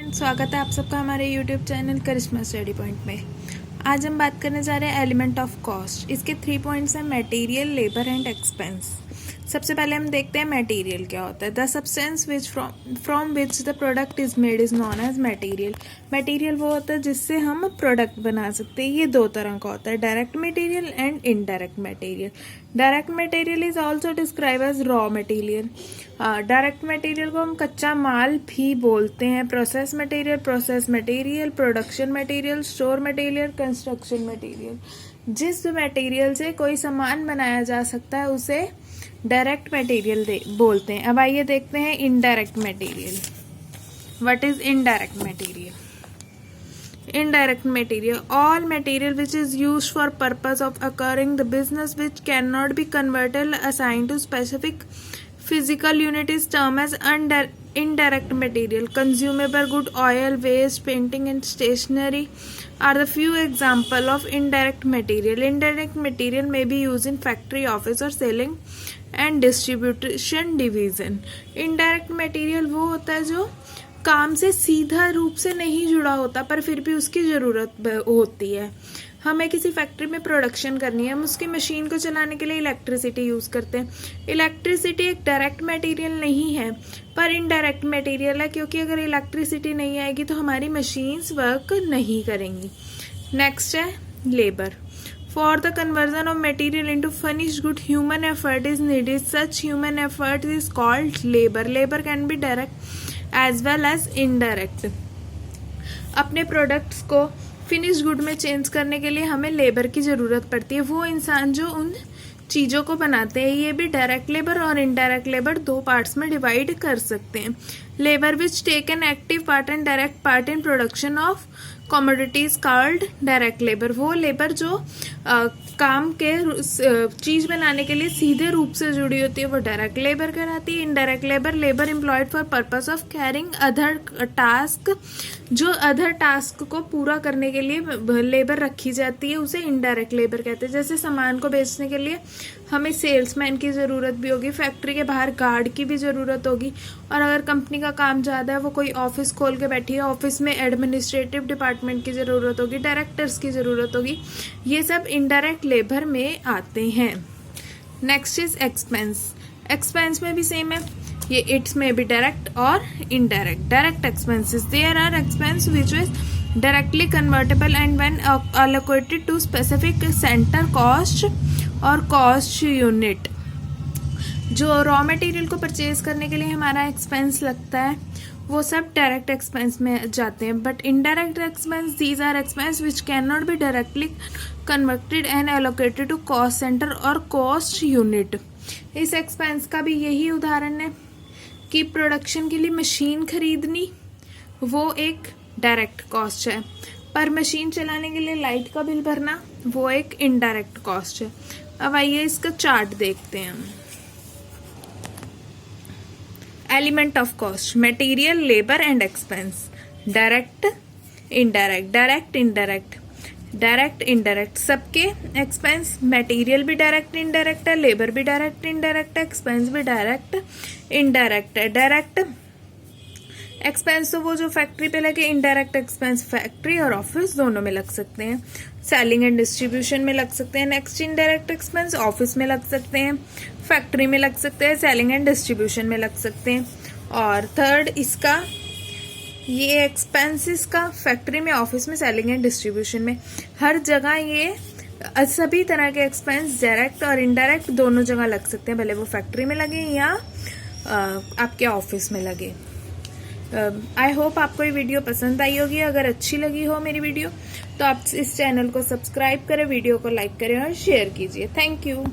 स्वागत है आप सबका हमारे YouTube चैनल करिश्मा स्टडी पॉइंट में। आज हम बात करने जा रहे हैं एलिमेंट ऑफ कॉस्ट। इसके 3 पॉइंट्स हैं मटेरियल, लेबर एंड एक्सपेंस। सबसे पहले हम देखते हैं मटेरियल क्या होता है। The substance which from which the product is made is known as material. Material वो होता है जिससे हम प्रोडक्ट बना सकते हैं। ये 2 तरह का होता है, direct material and indirect material. Direct material is also describe as raw material. Direct material को हम कच्चा माल भी बोलते हैं। Process material, production material, store material, construction material. जिस मटेरियल से कोई सामान बनाया जा सकता है उसे डायरेक्ट मटेरियल बोलते हैं। अब आइए देखते हैं indirect material. What is indirect material? Indirect material, all material which is used for purpose of occurring the business which cannot be converted assigned to specific physical unit is termed as indirect material. Consumable good, oil, waste, painting and stationery are the few example of indirect material. Indirect material may be used in factory, office or selling and distribution division. Indirect material वो होता है जो काम से सीधा रूप से नहीं जुड़ा होता पर फिर भी उसकी ज़रूरत होती है। हमें किसी फैक्ट्री में प्रोडक्शन करनी है, हम उसकी मशीन को चलाने के लिए इलेक्ट्रिसिटी यूज़ करते हैं। इलेक्ट्रिसिटी एक डायरेक्ट मटेरियल नहीं है पर इनडायरेक्ट मटेरियल है, क्योंकि अगर इलेक्ट्रिसिटी नहीं आएगी तो हमारी मशीन्स वर्क नहीं करेंगी। नेक्स्ट है labour. For the conversion of material into finished good, human effort is needed. Such human effort is called labor. Labor can be direct as well as indirect. अपने products को finish good में change करने के लिए हमें labour की ज़रूरत पड़ती है। वो इंसान जो उन चीज़ों को बनाते हैं। ये भी डायरेक्ट लेबर और इनडायरेक्ट लेबर 2 पार्ट्स में डिवाइड कर सकते हैं। Labour which take an active part and direct part in production of commodities called direct labour. वो लेबर जो काम के चीज़ बनाने के लिए सीधे रूप से जुड़ी होती है वो डायरेक्ट लेबर कहलाती है। Indirect labour employed for purpose of carrying other task. जो अदर टास्क को पूरा करने के लिए लेबर रखी जाती है उसे इनडायरेक्ट लेबर कहते हैं। जैसे सामान को बेचने के लिए हमें सेल्समैन की ज़रूरत भी होगी, फैक्ट्री के बाहर गार्ड की भी ज़रूरत होगी, और अगर कंपनी का काम ज़्यादा है, वो कोई ऑफिस खोल के बैठी है, ऑफिस में एडमिनिस्ट्रेटिव डिपार्टमेंट की ज़रूरत होगी, डायरेक्टर्स की ज़रूरत होगी। ये सब इनडायरेक्ट लेबर में आते हैं। Next is expense. एक्सपेंस में भी सेम है, ये इट्स में भी डायरेक्ट और indirect. Direct expenses, there are expense which is directly convertible and when allocated to specific centre cost और कॉस्ट यूनिट। जो रॉ मटेरियल को परचेज करने के लिए हमारा एक्सपेंस लगता है वो सब डायरेक्ट एक्सपेंस में जाते हैं। But indirect expense, these are expense which can not be directly converted and allocated to cost centre और कॉस्ट यूनिट। इस एक्सपेंस का भी यही उदाहरण है कि प्रोडक्शन के लिए मशीन खरीदनी वो एक डायरेक्ट कॉस्ट है, पर मशीन चलाने के लिए लाइट का बिल भरना वो एक इनडायरेक्ट कॉस्ट है। अब आइए इसका चार्ट देखते हैं हम। Element of cost, material, labour and expense. Direct, indirect, direct, indirect, direct, indirect. सबके एक्सपेंस, मटेरियल भी डायरेक्ट इनडायरेक्ट है, लेबर भी डायरेक्ट इनडायरेक्ट है, एक्सपेंस भी डायरेक्ट इनडायरेक्ट है। डायरेक्ट एक्सपेंस तो वो जो फैक्ट्री पे लगे, इनडायरेक्ट एक्सपेंस फैक्ट्री और ऑफिस दोनों में लग सकते हैं, सेलिंग एंड डिस्ट्रीब्यूशन में लग सकते हैं। नेक्स्ट इनडायरेक्ट एक्सपेंस ऑफिस में लग सकते हैं, फैक्ट्री में लग सकते हैं, सेलिंग एंड डिस्ट्रीब्यूशन में लग सकते हैं। और थर्ड इसका ये एक्सपेंसेस का फैक्ट्री में, ऑफिस में, सेलिंग एंड डिस्ट्रीब्यूशन में, हर जगह ये सभी तरह के एक्सपेंस डायरेक्ट और इनडायरेक्ट दोनों जगह लग सकते हैं, भले वो फैक्ट्री में लगे या आपके ऑफिस में लगे। आई होप आपको ये वीडियो पसंद आई होगी। अगर अच्छी लगी हो मेरी वीडियो तो आप इस चैनल को सब्सक्राइब करें, वीडियो को लाइक करें और शेयर कीजिए। Thank you.